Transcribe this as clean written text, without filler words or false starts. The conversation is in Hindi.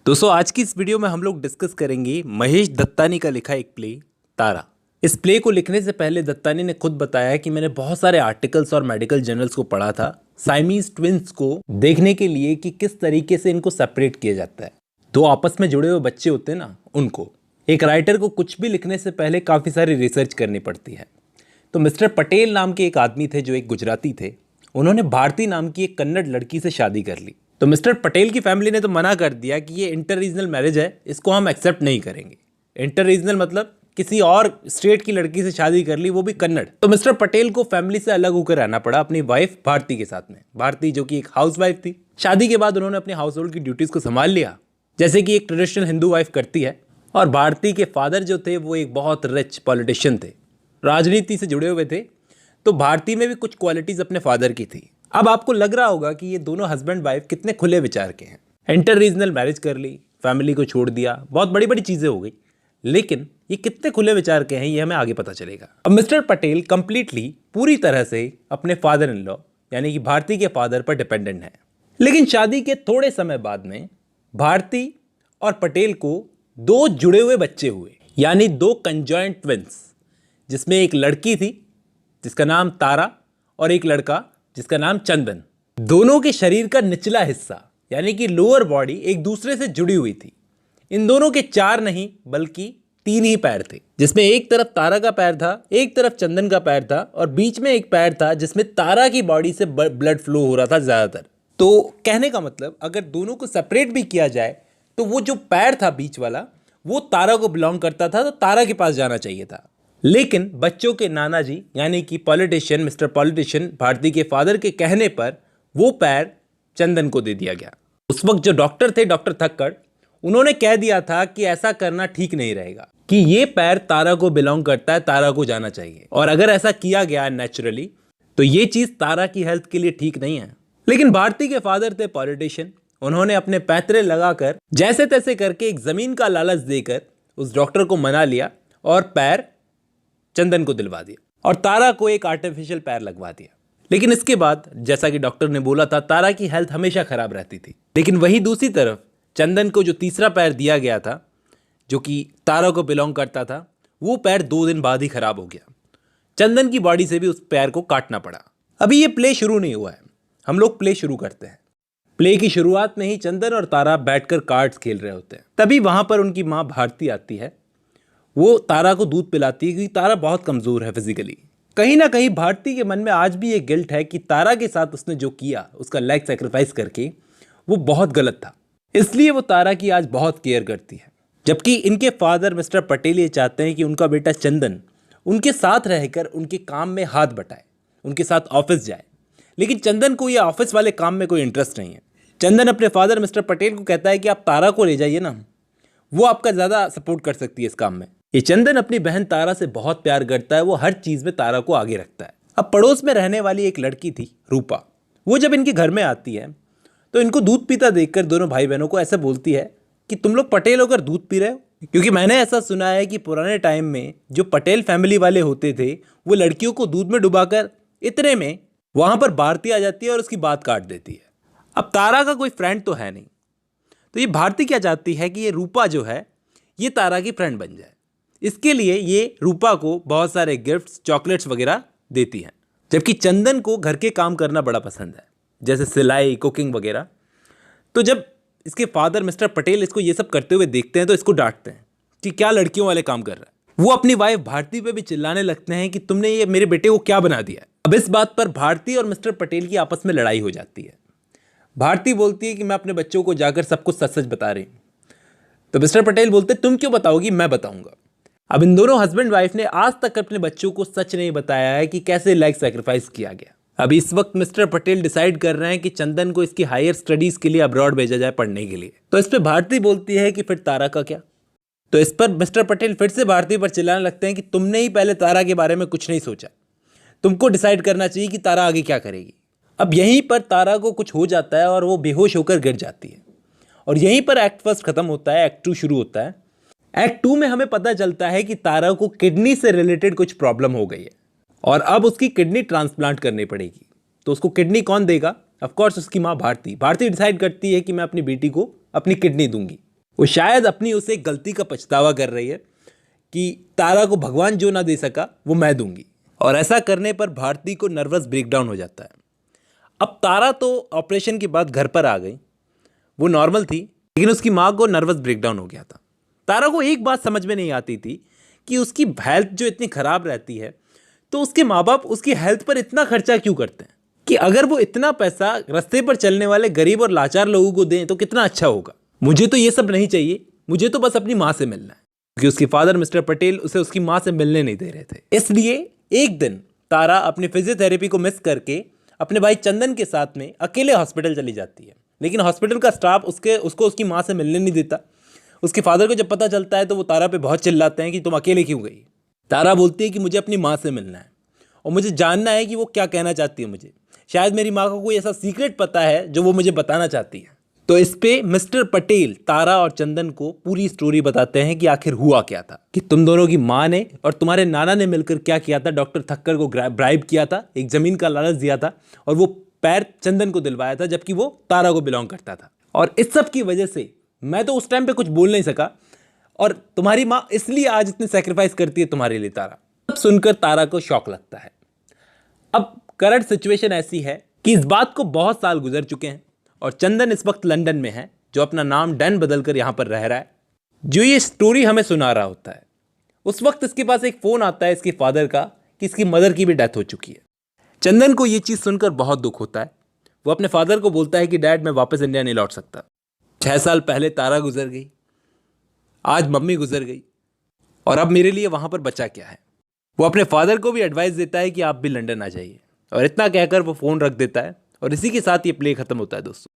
दोस्तों आज की इस वीडियो में हम लोग डिस्कस करेंगे महेश दत्तानी का लिखा एक प्ले तारा। इस प्ले को लिखने से पहले दत्तानी ने खुद बताया कि मैंने बहुत सारे आर्टिकल्स और मेडिकल जर्नल्स को पढ़ा था साइमीज ट्विंस को देखने के लिए कि किस तरीके से इनको सेपरेट किया जाता है। दो आपस में जुड़े हुए बच्चे होते हैं ना, उनको एक राइटर को कुछ भी लिखने से पहले काफ़ी सारी रिसर्च करनी पड़ती है। तो मिस्टर पटेल नाम के एक आदमी थे जो एक गुजराती थे। उन्होंने भारती नाम की एक कन्नड़ लड़की से शादी कर ली। तो मिस्टर पटेल की फैमिली ने तो मना कर दिया कि ये इंटर रीजनल मैरिज है, इसको हम एक्सेप्ट नहीं करेंगे। इंटर रीजनल मतलब किसी और स्टेट की लड़की से शादी कर ली, वो भी कन्नड़। तो मिस्टर पटेल को फैमिली से अलग होकर रहना पड़ा अपनी वाइफ भारती के साथ में। भारती जो कि एक हाउस वाइफ थी। शादी के बाद उन्होंने अपने हाउस होल्ड की ड्यूटीज को संभाल लिया जैसे कि एक ट्रेडिशनल हिंदू वाइफ करती है। और भारती के फादर जो थे वो एक बहुत रिच पॉलिटिशियन थे, राजनीति से जुड़े हुए थे। तो भारती में भी कुछ क्वालिटीज अपने फादर की थी। अब आपको लग रहा होगा कि ये दोनों हस्बैंड वाइफ कितने खुले विचार के हैं। इंटर रीजनल मैरिज कर ली, फैमिली को छोड़ दिया, बहुत बड़ी बड़ी चीजें हो गई, लेकिन ये कितने खुले विचार के हैं ये हमें आगे पता चलेगा। अब मिस्टर पटेल कंप्लीटली पूरी तरह से अपने फादर इन लॉ यानी कि भारती के फादर पर डिपेंडेंट है। लेकिन शादी के थोड़े समय बाद में भारती और पटेल को दो जुड़े हुए बच्चे हुए, यानी दो कंजॉइंट ट्विंस, जिसमें एक लड़की थी जिसका नाम तारा और एक लड़का जिसका नाम चंदन। दोनों के शरीर का निचला हिस्सा यानी कि लोअर बॉडी एक दूसरे से जुड़ी हुई थी। इन दोनों के चार नहीं बल्कि तीन ही पैर थे, जिसमें एक तरफ तारा का पैर था, एक तरफ चंदन का पैर था और बीच में एक पैर था जिसमें तारा की बॉडी से ब्लड फ्लो हो रहा था ज्यादातर। तो कहने का मतलब अगर दोनों को सेपरेट भी किया जाए तो वो जो पैर था बीच वाला वो तारा को बिलोंग करता था, तो तारा के पास जाना चाहिए था। लेकिन बच्चों के नाना जी यानी कि पॉलिटिशियन मिस्टर पॉलिटिशियन भारती के फादर के कहने पर वो पैर चंदन को दे दिया गया। उस वक्त जो डॉक्टर थे, डॉक्टर थक्कड़, उन्होंने कह दिया था कि ऐसा करना ठीक नहीं रहेगा, कि ये पैर तारा को बिलोंग करता है, तारा को जाना चाहिए। और अगर ऐसा किया गया नेचुरली तो ये चीज तारा की हेल्थ के लिए ठीक नहीं है। लेकिन भारती के फादर थे पॉलिटिशियन, उन्होंने अपने पैतरे लगाकर जैसे तैसे करके एक जमीन का लालच देकर उस डॉक्टर को मना लिया और पैर चंदन को दिलवा दिया और तारा को एक आर्टिफिशियल पैर लगवा दिया। लेकिन इसके बाद जैसा कि डॉक्टर ने बोला था, तारा की हेल्थ हमेशा खराब रहती थी। लेकिन वही दूसरी तरफ चंदन को जो तीसरा पैर दिया गया था जो कि तारा को बिलोंग करता था, वो पैर 2 दिन बाद ही खराब हो गया। चंदन की बॉडी से भी उस पैर को काटना पड़ा। अभी ये प्ले शुरू नहीं हुआ है, हम लोग प्ले शुरू करते हैं। प्ले की शुरुआत में ही चंदन और तारा बैठकर कार्ड्स खेल रहे होते हैं। तभी वहां पर उनकी माँ भारती आती है। वो तारा को दूध पिलाती है क्योंकि तारा बहुत कमज़ोर है फिजिकली। कहीं ना कहीं भारती के मन में आज भी ये गिल्ट है कि तारा के साथ उसने जो किया, उसका लेग सेक्रीफाइस करके, वो बहुत गलत था। इसलिए वो तारा की आज बहुत केयर करती है। जबकि इनके फादर मिस्टर पटेल ये चाहते हैं कि उनका बेटा चंदन उनके साथ रहकर उनके काम में हाथ बटाए, उनके साथ ऑफिस जाए। लेकिन चंदन को ये ऑफिस वाले काम में कोई इंटरेस्ट नहीं है। चंदन अपने फादर मिस्टर पटेल को कहता है कि आप तारा को ले जाइए ना, वो आपका ज़्यादा सपोर्ट कर सकती है इस काम में। ये चंदन अपनी बहन तारा से बहुत प्यार करता है, वो हर चीज़ में तारा को आगे रखता है। अब पड़ोस में रहने वाली एक लड़की थी रूपा, वो जब इनके घर में आती है तो इनको दूध पीता देखकर दोनों भाई बहनों को ऐसा बोलती है कि तुम लोग पटेल होकर दूध पी रहे हो। क्योंकि मैंने ऐसा सुना है कि पुराने टाइम में जो पटेल फैमिली वाले होते थे वो लड़कियों को दूध में डुबाकर इतने में वहाँ पर भारती आ जाती है और उसकी बात काट देती है। अब तारा का कोई फ्रेंड तो है नहीं, तो ये भारती क्या चाहती है कि ये रूपा जो है ये तारा की फ्रेंड बन जाए। इसके लिए ये रूपा को बहुत सारे गिफ्ट्स, चॉकलेट्स वगैरह देती हैं। जबकि चंदन को घर के काम करना बड़ा पसंद है, जैसे सिलाई, कुकिंग वगैरह। तो जब इसके फादर मिस्टर पटेल इसको ये सब करते हुए देखते हैं तो इसको डांटते हैं कि क्या लड़कियों वाले काम कर रहा है। वो अपनी वाइफ भारती पे भी चिल्लाने लगते हैं कि तुमने ये मेरे बेटे को क्या बना दिया। अब इस बात पर भारती और मिस्टर पटेल की आपस में लड़ाई हो जाती है। भारती बोलती है कि मैं अपने बच्चों को जाकर सब कुछ सच सच बता रही हूँ। तो मिस्टर पटेल बोलते तुम क्यों बताओगी, मैं बताऊंगा। अब इन दोनों हस्बैंड वाइफ ने आज तक अपने बच्चों को सच नहीं बताया है कि कैसे लेग सेक्रीफाइस किया गया। अब इस वक्त मिस्टर पटेल डिसाइड कर रहे हैं कि चंदन को इसकी हायर स्टडीज के लिए अब्रॉड भेजा जाए पढ़ने के लिए। तो इस पर भारती बोलती है कि फिर तारा का क्या। तो इस पर मिस्टर पटेल फिर से भारती पर चिल्लाने लगते हैं कि तुमने ही पहले तारा के बारे में कुछ नहीं सोचा, तुमको डिसाइड करना चाहिए कि तारा आगे क्या करेगी। अब यहीं पर तारा को कुछ हो जाता है और वो बेहोश होकर गिर जाती है। और यहीं पर एक्ट फर्स्ट खत्म होता है, एक्ट 2 शुरू होता है। एक्ट 2 में हमें पता चलता है कि तारा को किडनी से रिलेटेड कुछ प्रॉब्लम हो गई है और अब उसकी किडनी ट्रांसप्लांट करनी पड़ेगी। तो उसको किडनी कौन देगा? ऑफ कोर्स उसकी माँ भारती। भारती डिसाइड करती है कि मैं अपनी बेटी को अपनी किडनी दूंगी। वो शायद अपनी उसे एक गलती का पछतावा कर रही है कि तारा को भगवान जो ना दे सका वो मैं दूंगी। और ऐसा करने पर भारती को नर्वस ब्रेकडाउन हो जाता है। अब तारा तो ऑपरेशन के बाद घर पर आ गई, वो नॉर्मल थी, लेकिन उसकी माँ को नर्वस ब्रेकडाउन हो गया था। तारा को एक बात समझ में नहीं आती थी कि उसकी हेल्थ जो इतनी ख़राब रहती है तो उसके माँ बाप उसकी हेल्थ पर इतना खर्चा क्यों करते हैं, कि अगर वो इतना पैसा रास्ते पर चलने वाले गरीब और लाचार लोगों को दें तो कितना अच्छा होगा। मुझे तो ये सब नहीं चाहिए, मुझे तो बस अपनी माँ से मिलना है, क्योंकि उसके फादर मिस्टर पटेल उसे उसकी माँ से मिलने नहीं दे रहे थे। इसलिए एक दिन तारा अपनी फिजियोथेरेपी को मिस करके अपने भाई चंदन के साथ में अकेले हॉस्पिटल चली जाती है। लेकिन हॉस्पिटल का स्टाफ उसको उसकी माँ से मिलने नहीं देता। उसके फादर को जब पता चलता है तो वो तारा पे बहुत चिल्लाते हैं कि तुम अकेले क्यों गई। तारा बोलती है कि मुझे अपनी माँ से मिलना है और मुझे जानना है कि वो क्या कहना चाहती है मुझे। शायद मेरी माँ को कोई ऐसा सीक्रेट पता है जो वो मुझे बताना चाहती है। तो इस पे मिस्टर पटेल तारा और चंदन को पूरी स्टोरी बताते हैं कि आखिर हुआ क्या था, कि तुम दोनों की माँ ने और तुम्हारे नाना ने मिलकर क्या किया था। डॉक्टर थक्कर को ब्राइब किया था, एक ज़मीन का लालच दिया था और वो पैर चंदन को दिलवाया था, जबकि वो तारा को बिलोंग करता था। और इस सब की वजह से मैं तो उस टाइम पे कुछ बोल नहीं सका और तुम्हारी माँ इसलिए आज इतने सेक्रीफाइस करती है तुम्हारे लिए। तारा अब सुनकर तारा को शॉक लगता है। अब करंट सिचुएशन ऐसी है कि इस बात को बहुत साल गुजर चुके हैं और चंदन इस वक्त लंदन में है, जो अपना नाम डैन बदलकर यहाँ पर रह रहा है, जो ये स्टोरी हमें सुना रहा होता है। उस वक्त इसके पास एक फ़ोन आता है इसके फादर का कि इसकी मदर की भी डेथ हो चुकी है। चंदन को ये चीज़ सुनकर बहुत दुख होता है। वो अपने फादर को बोलता है कि डैड, मैं वापस इंडिया नहीं लौट सकता। 6 साल पहले तारा गुजर गई, आज मम्मी गुजर गई और अब मेरे लिए वहाँ पर बचा क्या है। वो अपने फादर को भी एडवाइस देता है कि आप भी लंदन आ जाइए और इतना कहकर वो फ़ोन रख देता है और इसी के साथ ये प्ले ख़त्म होता है दोस्तों।